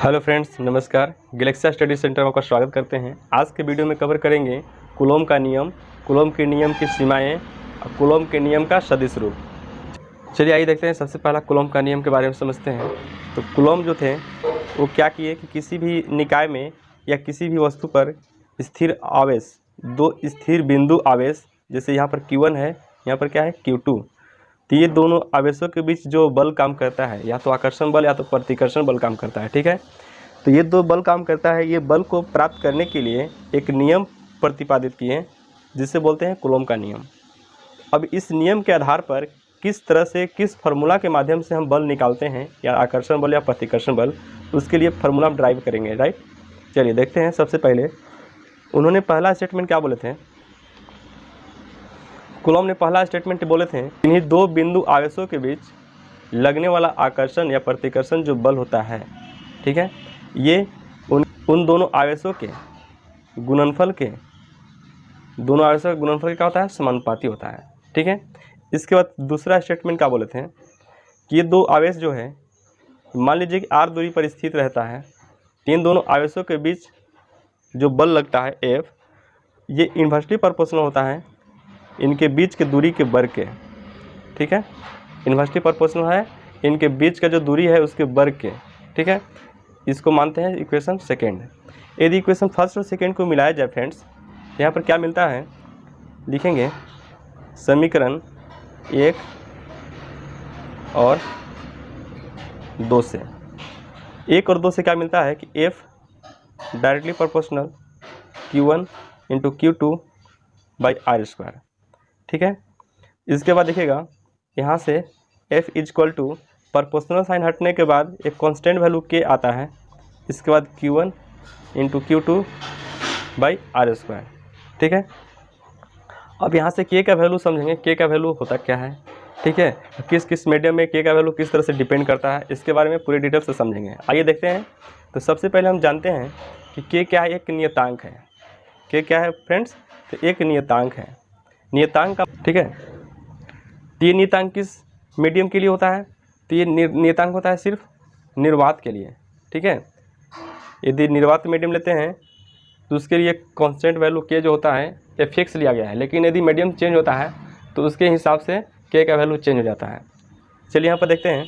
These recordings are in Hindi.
हेलो फ्रेंड्स, नमस्कार। गैलेक्सी स्टडी सेंटर में आपका स्वागत करते हैं। आज के वीडियो में कवर करेंगे कूलॉम का नियम, कूलॉम के नियम की सीमाएं और कूलॉम के नियम का सदिश रूप। चलिए आइए देखते हैं। सबसे पहला कूलॉम का नियम के बारे में समझते हैं। तो कूलॉम जो थे वो क्या किए कि किसी भी निकाय में या किसी भी वस्तु पर स्थिर आवेश, दो स्थिर बिंदु आवेश, जैसे यहाँ पर Q1 है, यहाँ पर क्या है Q2, तो ये दोनों आवेशों के बीच जो बल काम करता है, या तो आकर्षण बल या तो प्रतिकर्षण बल काम करता है। ठीक है, तो ये दो बल काम करता है। ये बल को प्राप्त करने के लिए एक नियम प्रतिपादित किए जिसे बोलते हैं कूलॉम का नियम। अब इस नियम के आधार पर किस तरह से, किस फार्मूला के माध्यम से हम बल निकालते हैं, या आकर्षण बल या प्रतिकर्षण बल, उसके लिए फार्मूला हम ड्राइव करेंगे। राइट, चलिए देखते हैं। सबसे पहले उन्होंने पहला स्टेटमेंट क्या बोले थे, कूलॉम ने पहला स्टेटमेंट बोले थे, इन्हीं दो बिंदु आवेशों के बीच लगने वाला आकर्षण या प्रतिकर्षण जो बल होता है, ठीक है, ये उन दोनों आवेशों के गुणनफल के, दोनों आवेशों का गुणनफल क्या होता है, समानुपाती होता है। ठीक है, इसके बाद दूसरा स्टेटमेंट क्या बोले थे कि ये दो आवेश जो है, मान लीजिए कि r दूरी पर स्थित रहता है, इन दोनों आवेशों के बीच जो बल लगता है F, ये इन्वर्सली प्रोपोर्शनल होता है इनके बीच के दूरी के वर्ग के। ठीक है, इन्वर्सली प्रोपोर्शनल है इनके बीच का जो दूरी है उसके वर्ग के। ठीक है, इसको मानते हैं इक्वेशन सेकेंड। यदि इक्वेशन फर्स्ट और सेकेंड को मिलाया जाए फ्रेंड्स, यहाँ पर क्या मिलता है, लिखेंगे समीकरण 1 और 2 से। 1 और 2 से क्या मिलता है कि F directly proportional Q1 into Q2 by R²। ठीक है, इसके बाद देखिएगा यहाँ से F is equal to proportional sign हटने के बाद एक कांस्टेंट वैल्यू K आता है, इसके बाद Q1 into Q2 by R²। ठीक है, अब यहाँ से K का वैल्यू समझेंगे, K का वैल्यू होता क्या है। ठीक है, किस किस मीडियम में K का वैल्यू किस तरह से डिपेंड करता है, इसके बारे में पूरी डिटेल से समझेंगे। आइए देखते हैं। तो सबसे पहले हम जानते हैं कि K क्या है, एक नियतांक है। K क्या है फ्रेंड्स, तो एक नियतांक है। नियतांक का, ठीक है, तो ये नियतांक किस मीडियम के लिए होता है, तो ये नियतांक होता है सिर्फ निर्वात के लिए। ठीक है, यदि निर्वात मीडियम लेते हैं तो उसके लिए कांस्टेंट वैल्यू K जो होता है ये फिक्स लिया गया है, लेकिन यदि मीडियम चेंज होता है तो उसके हिसाब से K का वैल्यू चेंज हो जाता है। चलिए यहाँ पर देखते हैं,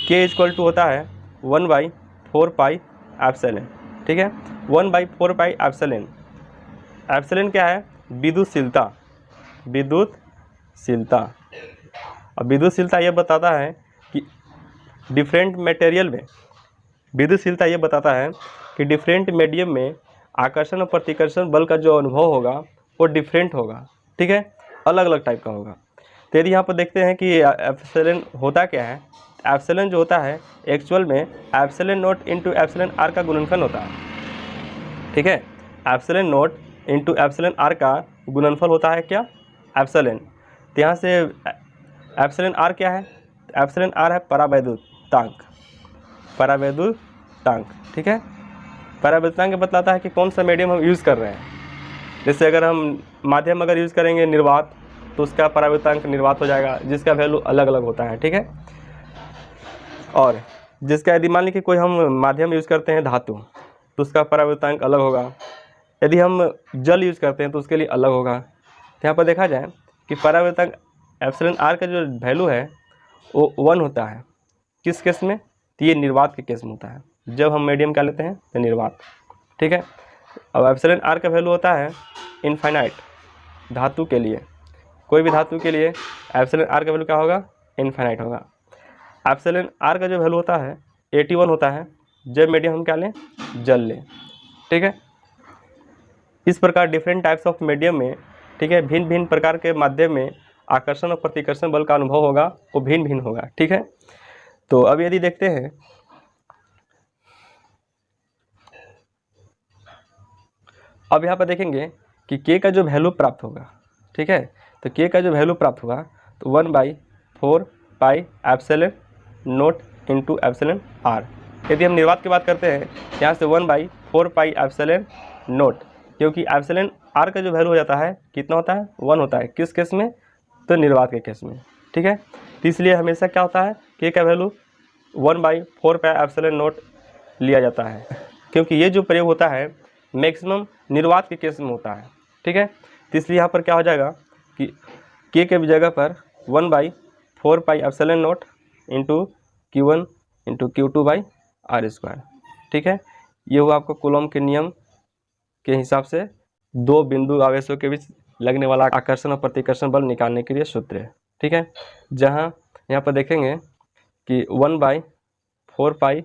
K इक्वल टू होता है 1/4 पाई एप्सिलॉन। ठीक है, 1/4 पाई एप्सिलॉन। एप्सिलॉन क्या है, विद्युतशीलता। विद्युतशीलता, अब विद्युतशीलता ये बताता है कि डिफरेंट मटेरियल में, विद्युतशीलता ये बताता है कि डिफरेंट मीडियम में आकर्षण और प्रतिकर्षण बल का जो अनुभव होगा वो डिफरेंट होगा। ठीक है, अलग अलग टाइप का होगा। तो यदि यहाँ पर देखते हैं कि एप्सिलॉन होता क्या है, एप्सिलॉन जो होता है एक्चुअल में epsilon not into epsilon R का गुणनफल होता है। ठीक है, epsilon not into epsilon R का गुणनफल होता है क्या, एप्सिलॉन। तो यहाँ से एप्सिलॉन आर क्या है, एप्सिलॉन आर है परावैद्युतांक। परावैद्युतांक, ठीक है, परावैद्युतांक बतलाता है कि कौन सा मीडियम हम यूज़ कर रहे हैं। जैसे अगर हम माध्यम अगर यूज़ करेंगे निर्वात, तो उसका परावैद्युतांक निर्वात हो जाएगा, जिसका वैल्यू अलग अलग होता है। ठीक है, और जिसका यदि मान लीजिए कोई हम माध्यम यूज़ करते हैं धातु, तो उसका परावैद्युतांक अलग होगा। यदि हम जल यूज़ करते हैं तो उसके लिए अलग होगा। तो यहाँ पर देखा जाए कि परावैद्युतांक एप्सिलॉन आर का जो वैल्यू है वो 1 होता है। किस केस में, तो ये निर्वात के केस में होता है, जब हम मीडियम क्या लेते हैं तो निर्वात। ठीक है, अब एप्सिलॉन आर का वैल्यू होता है इनफाइनाइट। धातु के लिए, कोई भी धातु के लिए एप्सिलॉन आर का वैल्यू क्या होगा, इनफाइनाइट होगा। एप्सिलॉन आर का जो वैल्यू होता है 81 होता है, जब मीडियम हम क्या लें, जल लें। ठीक है, इस प्रकार डिफरेंट टाइप्स ऑफ मीडियम में, ठीक है, भिन्न भिन्न प्रकार के माध्यम में आकर्षण और प्रतिकर्षण बल का अनुभव होगा, वो भिन्न भिन्न होगा। ठीक है, तो अब यदि देखते हैं, अब यहाँ पर देखेंगे कि K का जो वैल्यू प्राप्त होगा, ठीक है, तो K का जो वैल्यू प्राप्त होगा तो 1/4 pi epsilon not into epsilon R. यदि हम निर्वात की बात करते हैं, यहाँ से 1/4 पाई एप्सिलॉन नॉट, क्योंकि एप्सिलॉन आर का जो वैल्यू हो जाता है कितना होता है, 1 होता है। किस केस में, तो निर्वात के केस में। ठीक है, तो इसलिए हमेशा क्या होता है, K का वैल्यू 1/4 पाई एप्सिलॉन नॉट लिया जाता है, क्योंकि ये जो प्रयोग होता है मैक्सिमम निर्वात के केस में होता है। ठीक है, तो इसलिए यहाँ पर क्या हो जाएगा कि के के जगह पर 1/4πε0 इंटू Q1 इंटू Q2/r²। ठीक है, ये हुआ आपको कूलॉम के नियम के हिसाब से दो बिंदु आवेशों के बीच लगने वाला आकर्षण और प्रतिकर्षण बल निकालने के लिए सूत्र है। ठीक है, जहाँ यहाँ पर देखेंगे कि 1/4πε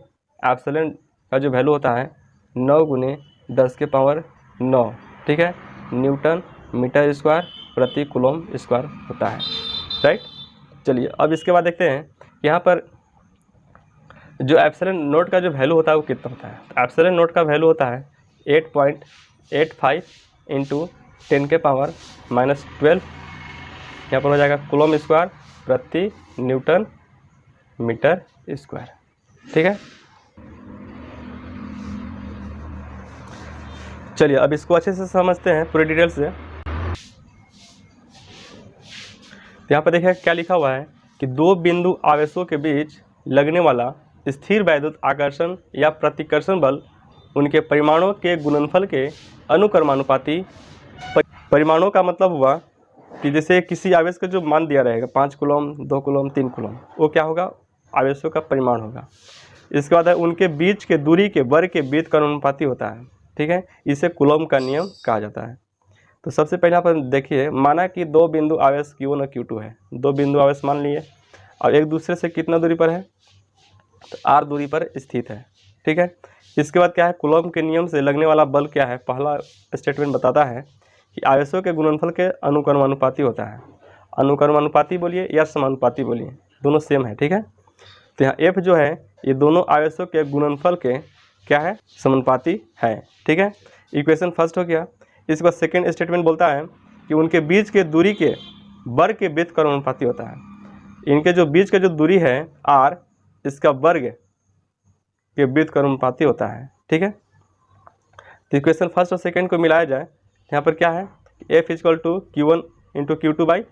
का जो वैल्यू होता है 9 × 10⁻⁹, ठीक है, न्यूटन मीटर स्क्वायर प्रति कूलॉम स्क्वायर होता है। राइट, चलिए अब इसके बाद देखते हैं यहाँ पर जो एप्सिलॉन नोट का जो वैल्यू होता है वो कितना होता है। तो एप्सिलॉन नोट का वैल्यू होता है 8.85 × 10⁻⁻12, यहाँ पर हो जाएगा कूलॉम स्क्वायर प्रति न्यूटन मीटर स्क्वायर। ठीक है, चलिए अब इसको अच्छे से समझते हैं पूरे डिटेल से। यहाँ पर देखिए क्या लिखा हुआ है कि दो बिंदु आवेशों के बीच लगने वाला स्थिर वैद्युत आकर्षण या प्रतिकर्षण बल उनके परिमाणों के गुणनफल के अनुक्रमानुपाती। परिमाणों का मतलब हुआ कि जैसे किसी आवेश का जो मान दिया रहेगा 5 कूलॉम, 2 कूलॉम, 3 कूलॉम, वो क्या होगा, आवेशों का परिमाण होगा। इसके बाद उनके बीच के दूरी के वर्ग के बीच का अनुपाती होता है। ठीक है, इसे कूलॉम का नियम कहा जाता है। तो सबसे पहले आप देखिए, माना कि दो बिंदु आवेश Q1 और Q2 है। दो बिंदु आवेश मान लिए और एक दूसरे से कितना दूरी पर है, तो r दूरी पर स्थित है। ठीक है, इसके बाद क्या है, कूलॉम के नियम से लगने वाला बल क्या है। पहला स्टेटमेंट बताता है कि आवेशों के गुणनफल के अनुक्रमानुपाती होता है। अनुक्रमानुपाती बोलिए या समानुपाती बोलिए, दोनों सेम है। ठीक है, तो यहाँ F जो है ये दोनों आवेशों के गुणनफल के क्या है, समानुपाती है। ठीक है, इक्वेशन फर्स्ट हो गया। इसके बाद सेकेंड स्टेटमेंट बोलता है कि उनके बीच के दूरी के वर्ग के बीच का अनुपाती होता है। इनके जो बीच का जो दूरी है r, इसका वर्ग के बीच का अनुपाती होता है। ठीक है, तो इक्वेशन फर्स्ट और सेकेंड को मिलाया जाए, यहाँ पर क्या है, F = Q1 × Q2/r²,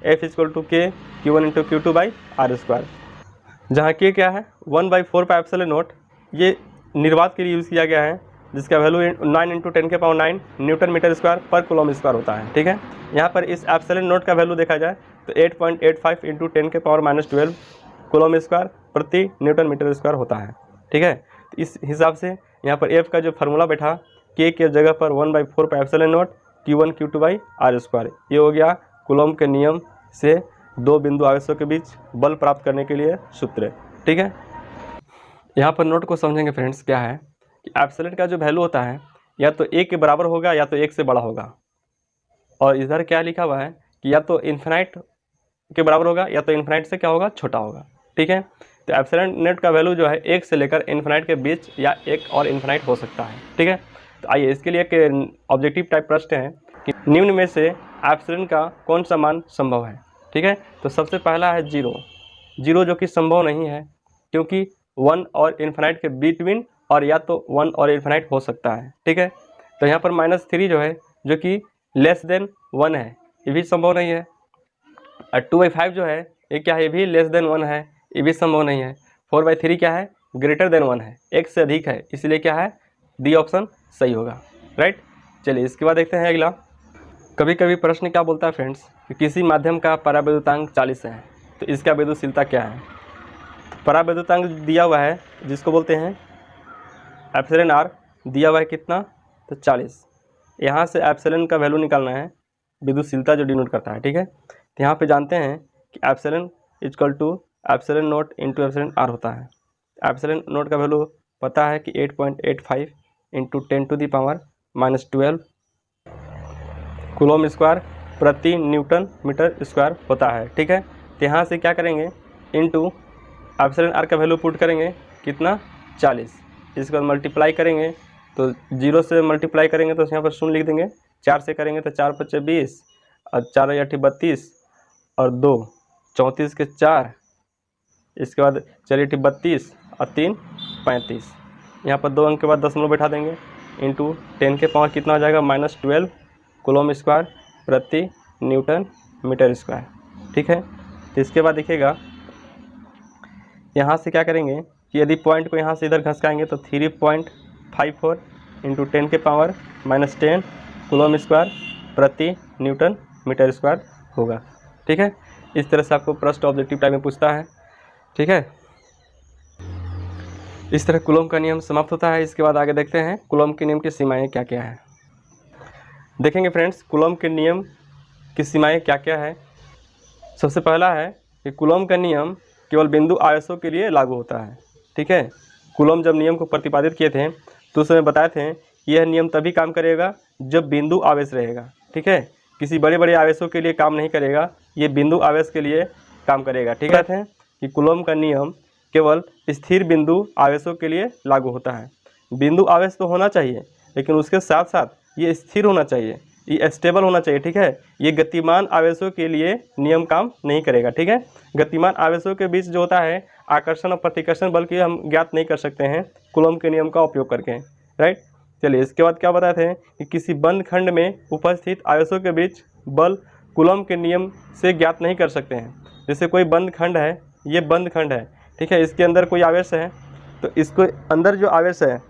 F = K Q1 × Q2/r², जहाँ K क्या है 1/4πε0, ये निर्वात के लिए यूज़ किया गया है, जिसका वैल्यू 9 × 10⁻⁹ न्यूटन मीटर स्क्वायर पर कूलॉम स्क्वायर होता है। ठीक है, यहाँ पर इस एप्सिलॉन नोट का वैल्यू देखा जाए तो 8.85 × 10⁻⁻12 कूलॉम स्क्वायर प्रति न्यूटन मीटर स्क्वायर होता है। ठीक है, तो इस हिसाब से यहाँ पर F का जो फार्मूला बैठा, K के जगह पर 1/4πε0 Q1 Q2/r², ये हो गया कूलॉम के नियम से दो बिंदु आवेशों के बीच बल प्राप्त करने के लिए सूत्र। ठीक है, यहाँ पर नोट को समझेंगे फ्रेंड्स, क्या है कि एप्सिलॉन का जो वैल्यू होता है या तो 1 के बराबर होगा या तो 1 से बड़ा होगा, और इधर क्या लिखा हुआ है कि या तो इन्फिनाइट के बराबर होगा या तो इन्फिनाइट से क्या होगा, छोटा होगा। ठीक है, तो एप्सिलॉन नेट का वैल्यू जो है 1 से लेकर इन्फिनाइट के बीच या 1 और इन्फिनाइट हो सकता है। ठीक है, तो आइए इसके लिए एक ऑब्जेक्टिव टाइप प्रश्न है कि निम्न में से एप्सिलॉन का कौन सा मान संभव है। ठीक है, तो सबसे पहला है 0, जो कि संभव नहीं है, क्योंकि 1 और इन्फिनाइट के बिटवीन और या तो 1 और इन्फिनाइट हो सकता है। ठीक है, तो यहाँ पर -3 जो है, जो कि <1 है, ये भी संभव नहीं है। और 2/5 जो है, ये क्या है, ये भी <1 है, ये भी संभव नहीं है। 4/3 क्या है, >1 है, 1 से अधिक है, इसलिए क्या है, डी ऑप्शन सही होगा। राइट, चलिए इसके बाद देखते हैं अगला। कभी कभी प्रश्न क्या बोलता है फ्रेंड्स कि किसी माध्यम का परावैद्युतांक 40 है, तो इसका वैद्युशीलता क्या है। परावैद्युतांक दिया हुआ है जिसको बोलते हैं एप्सिलॉन r, दिया हुआ है कितना, तो 40। यहाँ से एप्सिलॉन का वैल्यू निकालना है, विद्युशीलता जो डिनोट करता है। ठीक है, तो यहाँ पे जानते हैं कि epsilon = epsilon note × epsilon r होता है। एप्सिलॉन नोट का वैल्यू पता है कि 8.85 × 10⁻⁻12 कूलॉम स्क्वायर प्रति न्यूटन मीटर स्क्वायर होता है। ठीक है, तो यहाँ से क्या करेंगे, इंटू एप्सिलॉन r का वैल्यू पुट करेंगे कितना, 40, इसके बाद मल्टीप्लाई करेंगे, तो 0 से मल्टीप्लाई करेंगे तो यहाँ पर 0 लिख देंगे, 4 से करेंगे तो 4 × 5 = 20 और 4 × 8 = 32 और 2 34 के 4, इसके बाद 4 × 8 = 32 और 3 35, यहाँ पर 2 अंक के बाद दशमलव बैठा देंगे, इंटू 10 के पावर कितना हो जाएगा, -12 कूलॉम स्क्वायर प्रति न्यूटन मीटर स्क्वायर। ठीक है, तो इसके बाद देखिएगा यहाँ से क्या करेंगे कि यदि पॉइंट को यहाँ से इधर घसकाएंगे तो 3.54 इंटू 10 के पावर -10 कूलम स्क्वायर प्रति न्यूटन मीटर स्क्वायर होगा। ठीक है, इस तरह से आपको प्रश्न ऑब्जेक्टिव टाइप में पूछता है। ठीक है, इस तरह कूलम का नियम समाप्त होता है। इसके बाद आगे देखते हैं कूलम के नियम की सीमाएं क्या क्या है। देखेंगे फ्रेंड्स, कूलम के नियम की सीमाएं क्या क्या है। सबसे पहला है कि कूलम का नियम केवल बिंदु आवेशों के लिए लागू होता है। ठीक है, कूलम जब नियम को प्रतिपादित किए थे तो उस समय बताए थे यह नियम तभी काम करेगा जब बिंदु आवेश रहेगा। ठीक है, किसी बड़े बड़े आवेशों के लिए काम नहीं करेगा, ये बिंदु आवेश के लिए काम करेगा। ठीक है, कि कूलम का नियम केवल स्थिर बिंदु आवेशों के लिए लागू होता है। बिंदु आवेश तो होना चाहिए, लेकिन उसके साथ साथ ये स्थिर होना चाहिए, ये स्टेबल होना चाहिए। ठीक है, ये गतिमान आवेशों के लिए नियम काम नहीं करेगा। ठीक है, गतिमान आवेशों के बीच जो होता है आकर्षण और प्रतिकर्षण बल की हम ज्ञात नहीं कर सकते हैं कूलम के नियम का उपयोग करके। राइट, चलिए इसके बाद क्या बताए थे कि किसी बंद खंड में उपस्थित आवेशों के बीच बल कूलम के नियम से ज्ञात नहीं कर सकते हैं। जैसे कोई बंद खंड है, ये बंद खंड है। ठीक है, इसके अंदर कोई आवेश है तो इसको अंदर जो आवेश है,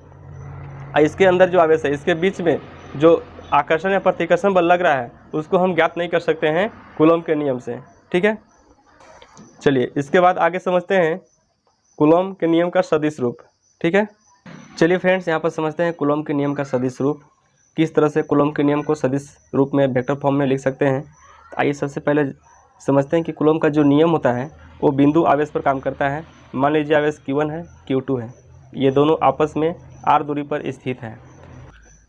इसके अंदर जो आवेश है, इसके बीच में जो आकर्षण या प्रतिकर्षण बल लग रहा है उसको हम ज्ञात नहीं कर सकते हैं कूलम के नियम से। ठीक है, चलिए इसके बाद आगे समझते हैं कूलम के नियम का सदिश रूप। ठीक है, चलिए फ्रेंड्स यहाँ पर समझते हैं कूलम के नियम का सदिश रूप। किस तरह से कूलम के नियम को सदिश रूप में वेक्टर फॉर्म में लिख सकते हैं। तो आइए सबसे पहले समझते हैं कि कूलम का जो नियम होता है वो बिंदु आवेश पर काम करता है। मान लीजिए आवेश Q1 है, Q2 है, ये दोनों आपस में r दूरी पर स्थित हैं।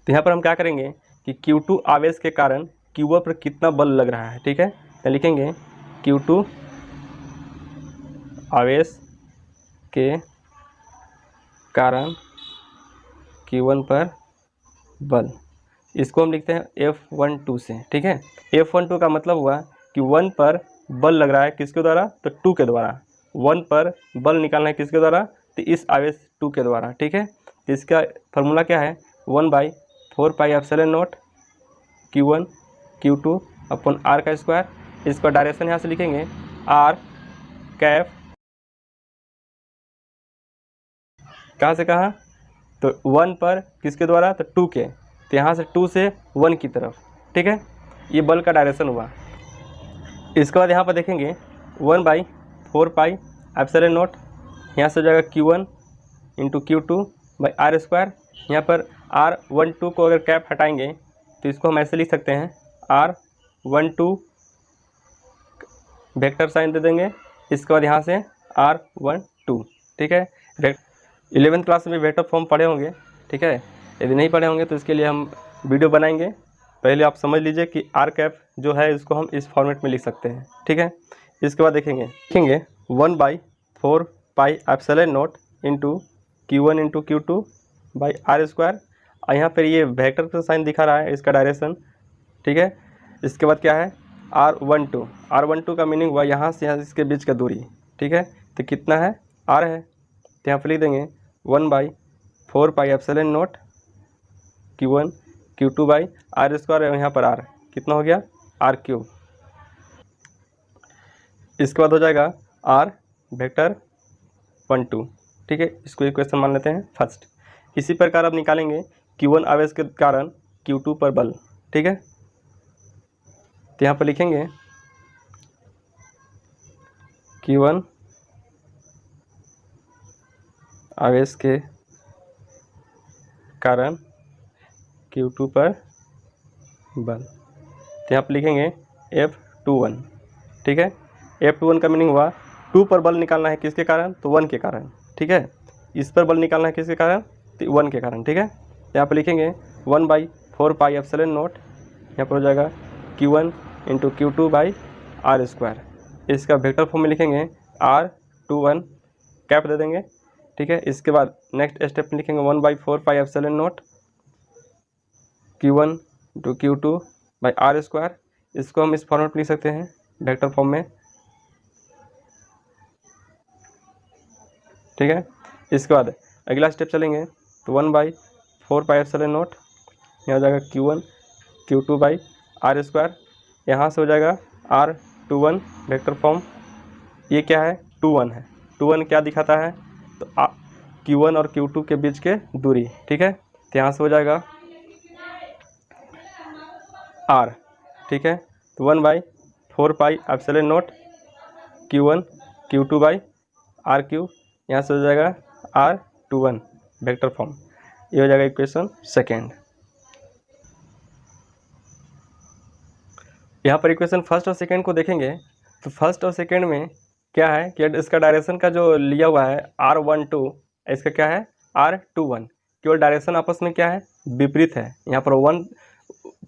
तो यहाँ पर हम क्या करेंगे कि Q2 आवेश के कारण Q1 पर कितना बल लग रहा है। ठीक है, तो लिखेंगे Q2 आवेश के कारण Q1 पर बल, इसको हम लिखते हैं F12 से। ठीक है, F12 का मतलब हुआ कि 1 पर बल लग रहा है किसके द्वारा, तो 2 के द्वारा। 1 पर बल निकालना है किसके द्वारा, तो इस आवेश 2 के द्वारा। ठीक है, तो इसका फार्मूला क्या है, 1/4πε0 Q1 Q2 अपन r का स्क्वायर। इसका डायरेक्शन यहाँ से लिखेंगे r कैप, कहाँ से कहाँ, तो 1 पर किसके द्वारा, तो 2 के, तो यहाँ से 2 से 1 की तरफ। ठीक है, ये बल का डायरेक्शन हुआ। इसके बाद यहाँ पर देखेंगे 1/4πε0, यहाँ से हो जाएगा Q1 इंटू Q2/r²। यहाँ पर r12 को अगर कैप हटाएंगे तो इसको हम ऐसे लिख सकते हैं r12 वेक्टर साइन दे देंगे। इसके बाद यहाँ से r12। ठीक है, 11th क्लास में वेक्टर फॉर्म पढ़े होंगे। ठीक है, यदि नहीं पढ़े होंगे तो इसके लिए हम वीडियो बनाएंगे। पहले आप समझ लीजिए कि r कैप जो है इसको हम इस फॉर्मेट में लिख सकते हैं। ठीक है, इसके बाद देखेंगे 1/4πε0 इंटू Q1 इंटू Q2/r²। और यहाँ पर ये वेक्टर का साइन दिखा रहा है, इसका डायरेक्शन। ठीक है, इसके बाद क्या है r12 का मीनिंग हुआ यहाँ से यहाँ इसके बीच का दूरी। ठीक है, तो कितना है, r है, तो यहाँ पर लिख देंगे 1/4πε0 Q1 Q2/r²। यहाँ पर r कितना हो गया, r3। इसके बाद हो जाएगा r वेक्टर 12। ठीक है, इसको इक्वेशन मान लेते हैं फर्स्ट। इसी प्रकार अब निकालेंगे Q1 आवेश के कारण Q2 पर बल। ठीक है, तो यहाँ पर लिखेंगे Q1 आवेश के कारण Q2 पर बल, तो यहाँ पर लिखेंगे F21। ठीक है, F21 का मीनिंग हुआ 2 पर बल निकालना है किसके कारण, तो 1 के कारण। ठीक है, इस पर बल निकालना है किसके कारण, तो 1 के कारण। ठीक है, यहाँ पर लिखेंगे 1/4πε0, यहाँ पर हो जाएगा Q1 इंटू Q2/r²। इसका वेक्टर फॉर्म में लिखेंगे r21 कैप दे देंगे। ठीक है, इसके बाद नेक्स्ट स्टेप में लिखेंगे 1/4πε0 Q1 इंटू Q2/r²। इसको हम इस फॉर्मेट में लिख सकते हैं वेक्टर फॉर्म में। ठीक है, इसके बाद अगला स्टेप चलेंगे तो 1/4πε0, यहाँ हो जाएगा Q1 Q2/r²। यहाँ से हो जाएगा r21 वेक्टर फॉर्म। ये क्या है, 21 है। 21 क्या दिखाता है, तो Q1 और Q2 के बीच के दूरी, ठीक है। तो यहाँ से हो जाएगा R, ठीक है। तो 1/4πε0 Q1 Q2/R3, यहाँ से हो जाएगा R21 वेक्टर फॉर्म। ये हो जाएगा इक्वेशन सेकेंड। यहाँ पर इक्वेशन फर्स्ट और सेकेंड को देखेंगे तो फर्स्ट और सेकेंड में क्या है कि इसका डायरेक्शन का जो लिया हुआ है R12, इसका क्या है R21, केवल डायरेक्शन आपस में क्या है विपरीत है। यहाँ पर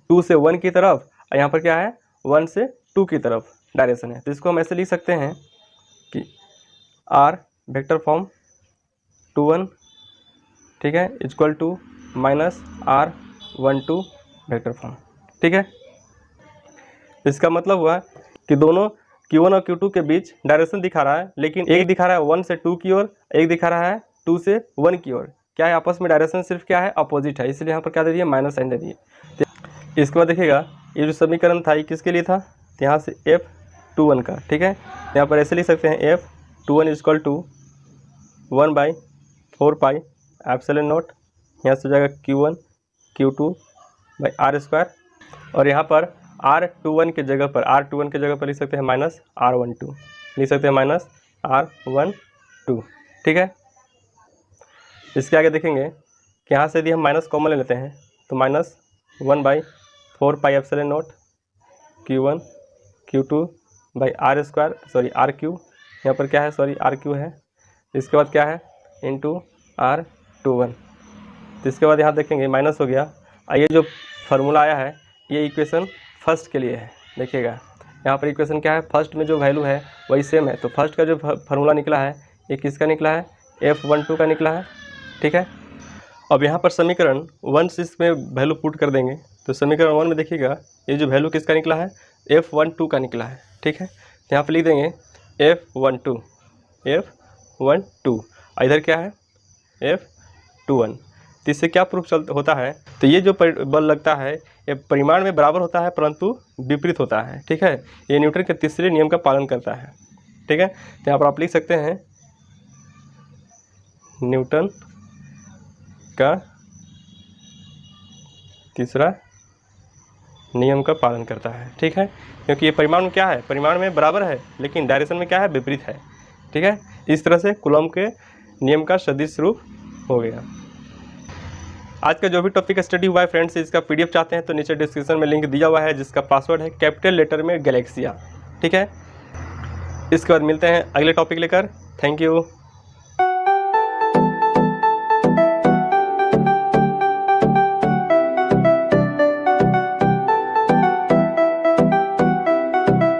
2 से 1 की तरफ और यहाँ पर क्या है 1 से 2 की तरफ डायरेक्शन है। तो इसको हम ऐसे लिख सकते हैं कि R वेक्टर फॉर्म 21, ठीक है, equal to -R12 vector form, ठीक है। इसका मतलब हुआ कि दोनों Q1 और Q2 के बीच डायरेक्शन दिखा रहा है, लेकिन एक दिखा रहा है 1 से 2 की ओर, एक दिखा रहा है 2 से 1 की ओर। क्या है आपस में डायरेक्शन सिर्फ क्या है अपोजिट है, इसलिए यहाँ पर क्या दे दिए माइनस साइन दे दिए। तो इसके बाद देखिएगा ये जो समीकरण था ये किसके लिए था, तो यहाँ से F21 का, ठीक है। यहाँ पर ऐसे लिख सकते हैं F21 इक्वल टू 1/4πε0, यहाँ से हो जाएगा Q1 Q2/R², और यहाँ पर R21 के जगह पर लिख सकते हैं -R12, लिख सकते हैं -R12, ठीक है। इसके आगे देखेंगे कि यहाँ से यदि हम माइनस कॉमन ले लेते हैं तो -1/4πε0 Q1 Q2/R², सॉरी R3, यहाँ पर क्या है सॉरी R3 है। इसके बाद क्या है इंटू R21। तो इसके बाद यहाँ देखेंगे माइनस हो गया। ये जो फार्मूला आया है ये इक्वेशन फर्स्ट के लिए है। देखिएगा यहाँ पर इक्वेशन क्या है, फर्स्ट में जो वैल्यू है वही सेम है। तो फर्स्ट का जो फार्मूला निकला है ये किसका निकला है, F12 का निकला है, ठीक है। अब यहाँ पर समीकरण 1 से इसमें वैल्यू पुट कर देंगे तो समीकरण 1 में देखिएगा ये जो वैल्यू किसका निकला है F12 का निकला है, ठीक है। तो यहाँ पर लिख देंगे F12, इधर क्या है F21। तो इससे क्या प्रूफ होता है, तो ये जो बल लगता है ये परिमाण में बराबर होता है परंतु विपरीत होता है, ठीक है। ये न्यूटन के तीसरे नियम का पालन करता है, ठीक है। तो यहाँ पर आप लिख सकते हैं न्यूटन का तीसरा नियम का पालन करता है, ठीक है। क्योंकि ये परिमाण में क्या है, परिमाण में बराबर है लेकिन डायरेक्शन में क्या है विपरीत है, ठीक है। इस तरह से कूलॉम के नियम का सदिश रूप हो गया। आज का जो भी टॉपिक स्टडी हुआ है फ्रेंड्स, इसका PDF चाहते हैं तो नीचे डिस्क्रिप्शन में लिंक दिया हुआ है जिसका पासवर्ड है कैपिटल लेटर में गैलेक्सिया, ठीक है। इसके बाद मिलते हैं अगले टॉपिक लेकर। Thank you.